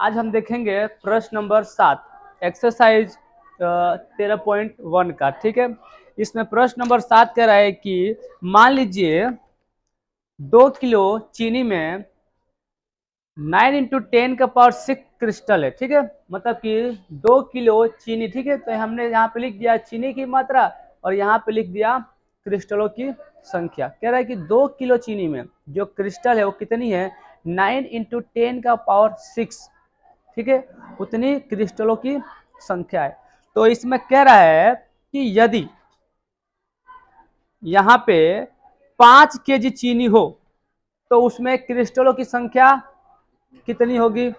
आज हम देखेंगे प्रश्न नंबर 7 एक्सरसाइज 13.1 का। ठीक है, इसमें प्रश्न नंबर 7 कह रहा है कि मान लीजिए 2 किलो चीनी में 9 इंटू 10 का पावर 6 क्रिस्टल है। ठीक है, मतलब कि 2 किलो चीनी। ठीक है, तो हमने यहाँ पे लिख दिया चीनी की मात्रा और यहाँ पे लिख दिया क्रिस्टलों की संख्या। कह रहा है कि 2 किलो चीनी में जो क्रिस्टल है वो कितनी है, 9 इंटू 10 का पावर 6। ठीक है, उतनी क्रिस्टलों की संख्या है। तो इसमें कह रहा है कि यदि यहाँ पे 5 केजी चीनी हो तो उसमें क्रिस्टलों की संख्या कितनी होगी।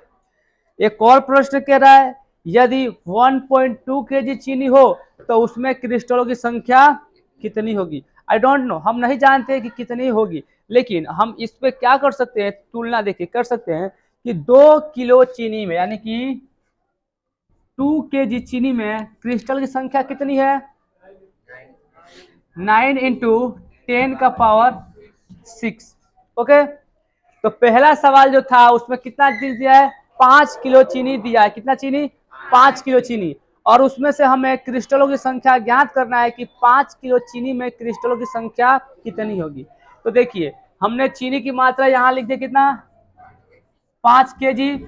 एक और प्रश्न कह रहा है यदि 1.2 केजी चीनी हो तो उसमें क्रिस्टलों की संख्या कितनी होगी। आई डोंट नो, हम नहीं जानते कि कितनी होगी, लेकिन हम इस पे क्या कर सकते हैं, तुलना देखिए कर सकते हैं कि 2 किलो चीनी में यानी कि 2 केजी चीनी में क्रिस्टल की संख्या कितनी है, 9 इंटू 10 का पावर 6। ओके, तो पहला सवाल जो था उसमें कितना चीज दिया है, 5 किलो चीनी दिया है। कितना चीनी, 5 किलो चीनी। और उसमें से हमें क्रिस्टलों की संख्या ज्ञात करना है कि 5 किलो चीनी में क्रिस्टलों की संख्या कितनी होगी। तो देखिए हमने चीनी की मात्रा यहाँ लिख दिया कितना, 5 केजी,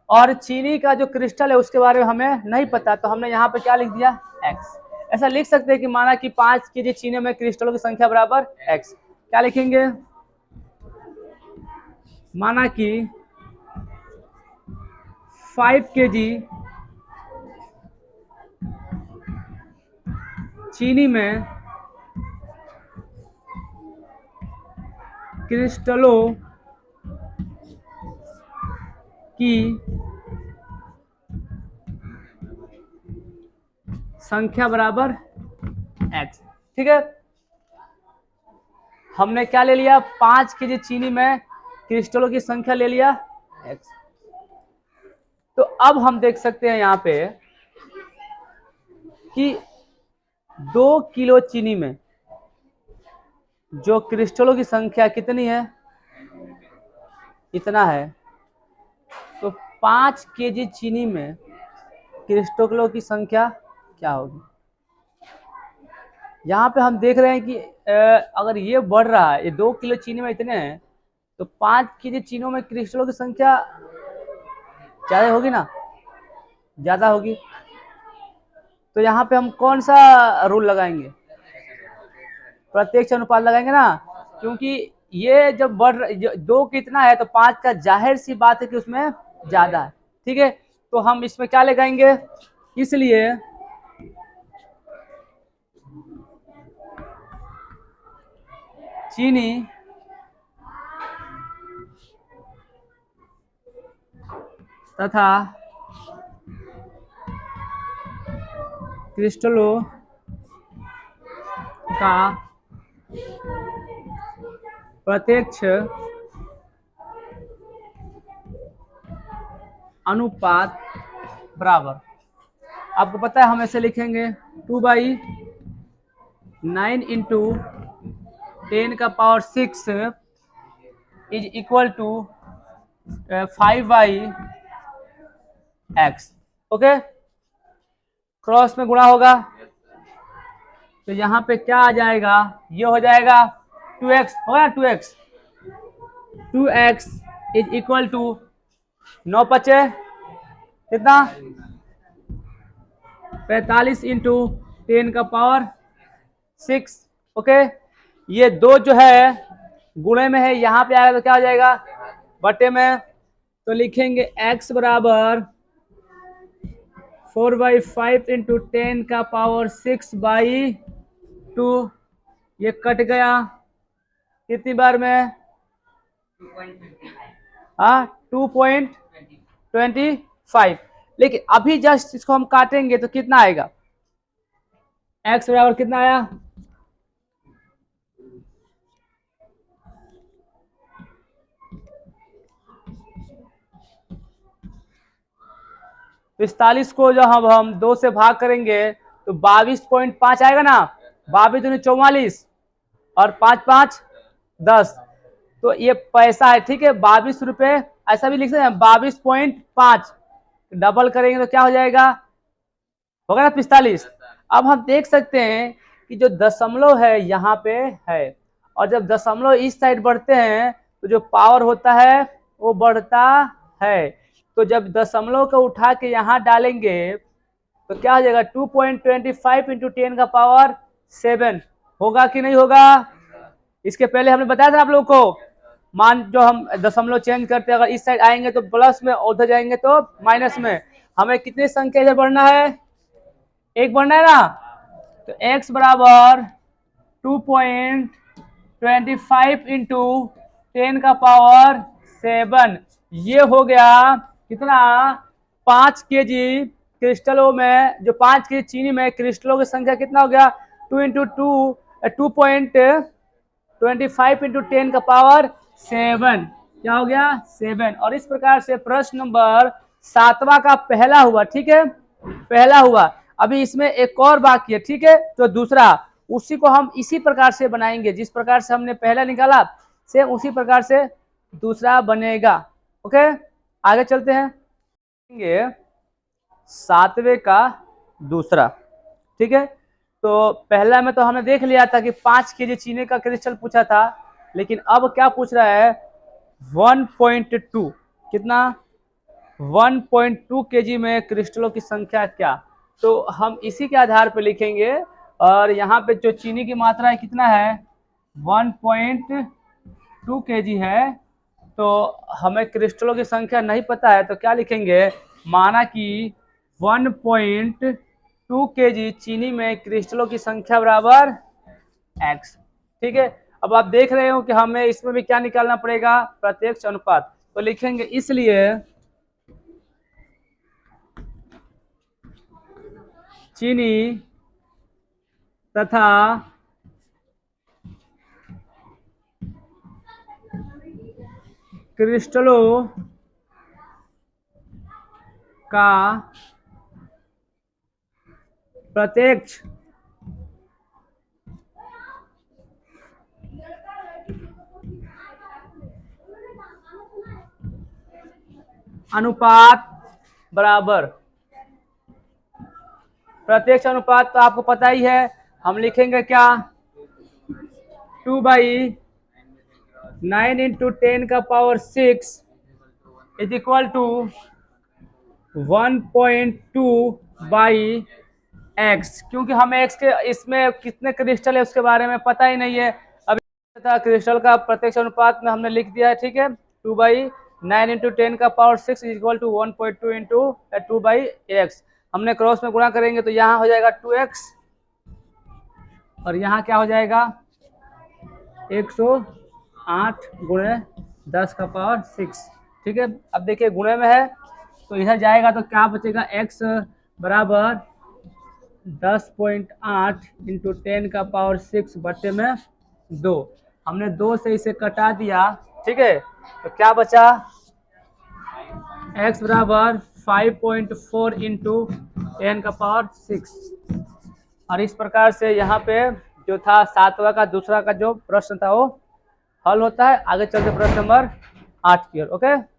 और चीनी का जो क्रिस्टल है उसके बारे में हमें नहीं पता, तो हमने यहाँ पे क्या लिख दिया, x। ऐसा लिख सकते हैं कि माना कि 5 केजी चीनी में क्रिस्टलों की संख्या बराबर x। क्या लिखेंगे, माना कि 5 केजी चीनी में क्रिस्टलों की संख्या बराबर x। ठीक है, हमने क्या ले लिया, 5 केजी चीनी में क्रिस्टलों की संख्या ले लिया x। तो अब हम देख सकते हैं यहाँ पे कि 2 किलो चीनी में जो क्रिस्टलों की संख्या कितनी है, इतना है। तो 5 केजी चीनी में क्रिस्टलों की संख्या क्या होगी। यहाँ पे हम देख रहे हैं कि अगर ये बढ़ रहा है, ये 2 किलो चीनी में इतने हैं, तो 5 केजी चीनों में क्रिस्टलों की संख्या ज्यादा होगी ना, ज्यादा होगी। तो यहाँ पे हम कौन सा रूल लगाएंगे, प्रत्यक्ष अनुपात लगाएंगे ना, क्योंकि ये जब बढ़ 2 कितना है तो 5 का जाहिर सी बात है कि उसमें ज्यादा है। ठीक है, तो हम इसमें क्या लगाएंगे, इसलिए चीनी तथा क्रिस्टलों का प्रत्यक्ष अनुपात बराबर, आपको पता है हम ऐसे लिखेंगे 2/9 इंटू 10 का power 6 is equal to 5/x। Okay, cross में गुणा होगा तो यहाँ पे क्या आ जाएगा, ये हो जाएगा 2x, होगा ना 2x इज इक्वल टू 9 पचे कितना, 45 इंटू 10 का पावर 6। ओके, ये 2 जो है गुणे में है, यहाँ पे आएगा तो क्या हो जाएगा, बटे में। तो लिखेंगे x बराबर 4/5 इंटू 10 का पावर 6/2। ये कट गया कितनी बार में, 2.25। लेकिन अभी जस्ट इसको हम काटेंगे तो कितना आएगा, x बराबर कितना आया, तो 45 को जब हम 2 से भाग करेंगे तो 22.5 आएगा ना, 22 दूनी 44 और 5 5 10। तो ये पैसा है, ठीक है, 22 रुपये ऐसा भी लिख सकते हैं 22.5, डबल करेंगे तो क्या हो जाएगा, होगा ना 45। अब हम देख सकते हैं कि जो दशमलव है यहाँ पे है, और जब दशमलव इस साइड बढ़ते हैं तो जो पावर होता है वो बढ़ता है। तो जब दशमलव को उठा के यहाँ डालेंगे तो क्या हो जाएगा 2.25 इंटू 10 का पावर 7 होगा कि नहीं होगा। इसके पहले हमने बताया था आप लोगों को, मान जो हम दशमलव चेंज करते हैं, अगर इस साइड आएंगे तो प्लस में, उधर जाएंगे तो माइनस में। हमें कितनी संख्या इधर बढ़ना है, एक बढ़ना है ना, तो x बराबर 2.25 इंटू 10 का पावर 7, ये हो गया कितना, 5 kg क्रिस्टलों में, जो 5 kg चीनी में क्रिस्टलों की संख्या कितना हो गया, 2 इंटू 2.25 इंटू 10 का पावर 7, क्या हो गया 7। और इस प्रकार से प्रश्न नंबर 7वां का पहला हुआ, ठीक है, पहला हुआ। अभी इसमें एक और बाकी है, ठीक है, तो दूसरा, उसी को हम इसी प्रकार से बनाएंगे, जिस प्रकार से हमने पहला निकाला सेम उसी प्रकार से दूसरा बनेगा। ओके, आगे चलते हैं, 7वें का दूसरा, ठीक है। तो पहला में तो हमने देख लिया था कि 5 kg चीनी का क्रिस्टल पूछा था, लेकिन अब क्या पूछ रहा है 1.2, कितना 1.2 kg में क्रिस्टलों की संख्या क्या। तो हम इसी के आधार पर लिखेंगे, और यहाँ पे जो चीनी की मात्रा है कितना है 1.2 kg है, तो हमें क्रिस्टलों की संख्या नहीं पता है, तो क्या लिखेंगे, माना कि 1.2 kg चीनी में क्रिस्टलों की संख्या बराबर x, ठीक है। अब आप देख रहे हो कि हमें इसमें भी क्या निकालना पड़ेगा, प्रत्यक्ष अनुपात, तो लिखेंगे इसलिए चीनी तथा क्रिस्टलों का प्रत्यक्ष अनुपात बराबर, प्रत्यक्ष अनुपात तो आपको पता ही है, हम लिखेंगे क्या 2/9 इंटू 10 का power 6 is equal to 1.2/x, क्योंकि हमें x के इसमें कितने क्रिस्टल है उसके बारे में पता ही नहीं है। अभी था क्रिस्टल का प्रत्यक्ष अनुपात में हमने लिख दिया है, ठीक है, 2/9 इंटू 10 का power 6 is equal to 1.2 into 2/x। हमने क्रॉस में गुणा करेंगे तो यहाँ हो जाएगा 2x, और यहाँ क्या हो जाएगा 108 गुणे 10 का पावर 6, ठीक है। अब देखिए गुणे में है तो इधर जाएगा तो क्या बचेगा, x बराबर 10.8 इंटू 10 का पावर 6 बटे में 2, हमने 2 से इसे कटा दिया, ठीक है, तो क्या बचा, x बराबर 5.4 इंटू 10 का पावर 6। और इस प्रकार से यहाँ पे जो था 7वां का दूसरा का जो प्रश्न था वो हल होता है। आगे चलते प्रश्न नंबर 8 की ओर। ओके।